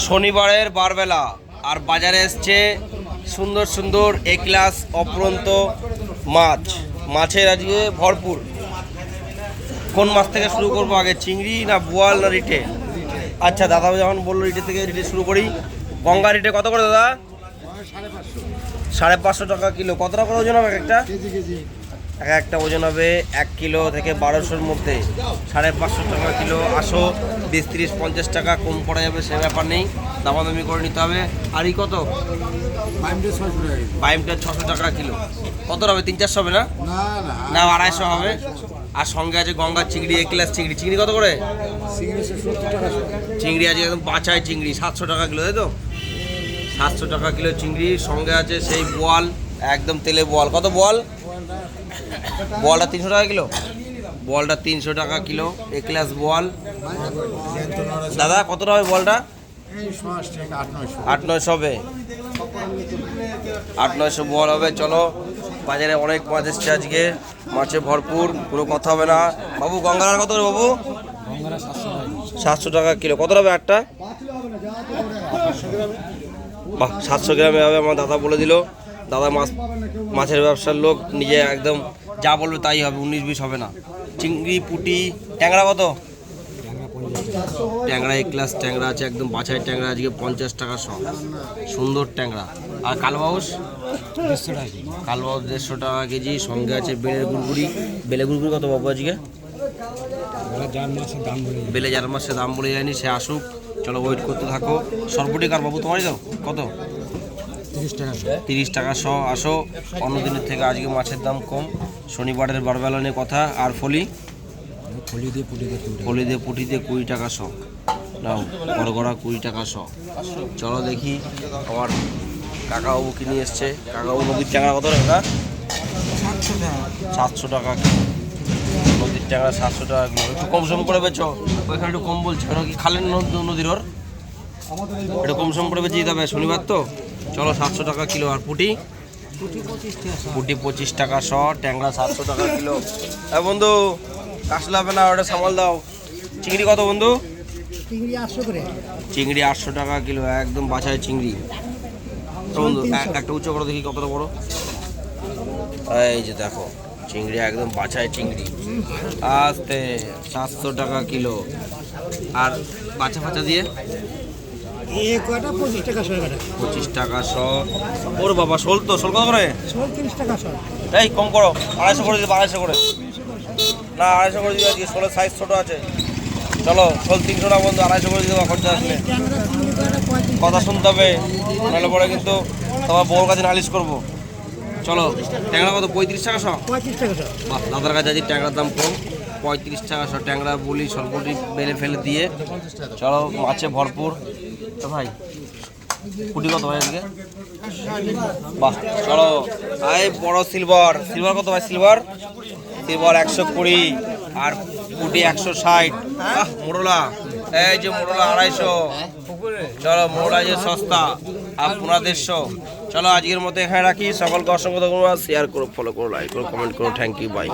শনিবারের বারবেলা আর বাজারে এসছে সুন্দর সুন্দর এ ক্লাস অপরন্ত মাছ। মাছের আজকে ভরপুর। কোন মাছ থেকে শুরু করবো আগে, চিংড়ি না বোয়াল না রিটে? আচ্ছা, দাদা যখন বললো রিটে থেকে রিটে শুরু করি। গঙ্গা রিটে কত করে দাদা? 550 টাকা কিলো। কত টাকা করে ওজন হবে একটা? একটা ওজন হবে 1 কিলো থেকে 1200-র মধ্যে। 550 টাকা কিলো। আসো 20, 30, 50 টাকা কম পড়া যাবে, সে ব্যাপার নেই, দামাদামি করে নিতে হবে। আর এই কত? বাইমটা 600 টাকা কিলো। কত হবে? 300-400 হবে না? না 250 হবে। আর সঙ্গে আছে গঙ্গার চিংড়ি, এ ক্লাস চিংড়ি। চিংড়ি কত করে? চিংড়ি আছে একদম বাছাই চিংড়ি, 700 টাকা কিলো, তাই তো? 700 টাকা কিলো চিংড়ি। সঙ্গে আছে সেই বোয়াল, একদম তেলে বোয়াল। কত বোয়াল? বোয়ালটা 300 টাকা কিলো। বোয়ালটা 300 টাকা কিলো, এ ক্লাস বোয়াল। দাদা কতটা হবে বোয়ালটা? 800-900 হবে। 800-900 বোয়াল হবে। চলো, বাজারে অনেক মাছ এসছে আজকে, মাছে ভরপুর, কোনো কথা হবে না। বাবু গঙ্গার কত করে বাবু? 700 টাকা কিলো। কত হবে একটা? বাহ, 700 গ্রামে হবে। আমার দাদা বলে দিল। দাদা মাছের ব্যবসার লোক, নিজে একদম যা বলবে তাই হবে, 19-20 হবে না। চিংড়ি, পুঁটি, ট্যাংরা কত? ট্যাংরা এ ক্লাস ট্যাংরা আছে, একদম বাছাই ট্যাংরা, আজকে 50 টাকা সব। সুন্দর ট্যাংরা। আর কালবাউস? কালবাউস 150 টাকা কেজি। সঙ্গে আছে বেলের গুড়গুড়ি। বেলে গুড়গুড়ি কত বাবু আজকে? বেলে 4 মাসে দাম বলে যায়নি, সে আসুক। চলো, ওয়েট করতে থাকো। সরপুটি কার বাবু তোমারই তো? কত? 30 টাকা শ। আসো, অন্য দিনের থেকে আজকে মাছের দাম কম। শনিবারের বারবেলা নিয়ে কথা। আর ফলি দিয়ে পুঁটি দিয়ে 20 টাকা শ। নাও গড়গড়া 20 টাকা শ। চলো দেখি আমার কাকাবাবু কি নিয়ে এসছে। কাকাবাবু নদীর ট্যাংরা কত টাকা? 700 টাকা কিলো। নদীর ট্যাংরা 700 টাকা কিলো। একটু কম সম করে বেচো, ওইখানে একটু কম বলছে। কেন কি খালেন নদীর? ওর একটু কম সম করে বেঁচে দিতে হবে, শনিবার তো। চলো, 700 টাকা কিলো। আর পুঁটি? পুঁটি 25 টাকা শ। ট্যাংরা 700 টাকা কিলো। হ্যাঁ বন্ধু, কাশলে হবে না, ওটা সামাল দাও। চিংড়ি কত বন্ধু? চিংড়ি 800 টাকা কিলো, একদম বাছাই চিংড়ি। বন্ধু একটা উচ্চ করে দেখি কতটা বড়। এই যে দেখো, চিংড়ি একদম বাছাই চিংড়ি। আস্তে 700 টাকা কিলো। আর বাছা ফাঁচা দিয়ে 25 টাকা শ। ওর বাবা, শোল তো? শোল কত করে? এই কম করো, 250 করে দিবে। 250 করে না, 250 করে দিবে। আজকে শোলের সাইজ ছোট আছে। চলো, শোল 300 টাকা বন্ধু, 250 করে দিতে খরচা আসলে। কথা শুনতে হবে, নাহলে পরে কিন্তু তোমার বউর কাছে নালিশ করবো। চলো, ট্যাংরা কত? 35 টাকা শ। বাহ, দাদার কাছে আজকে ট্যাংরার দাম কম, 35 টাকা শ। ট্যাংরা বলি সরপুটি বেলে ফেলে দিয়ে। চলো, মাছে ভরপুর। তো ভাই পুঁটি কত ভাই আজকে? বাহ, চলো। এই বড় সিলভার কত ভাই? সিলভার 120। আর পুঁটি 160। মোড়লা, এই যে মোড়লা 250। চলো, মোড়লা যে সস্তা, আর 150। চলো, আজকের মতো এখানে রাখি। সকলকে অসংখ্য ধন্যবাদ। শেয়ার করো, ফলো করো, লাইক করো, কমেন্ট করো। Thank you, by.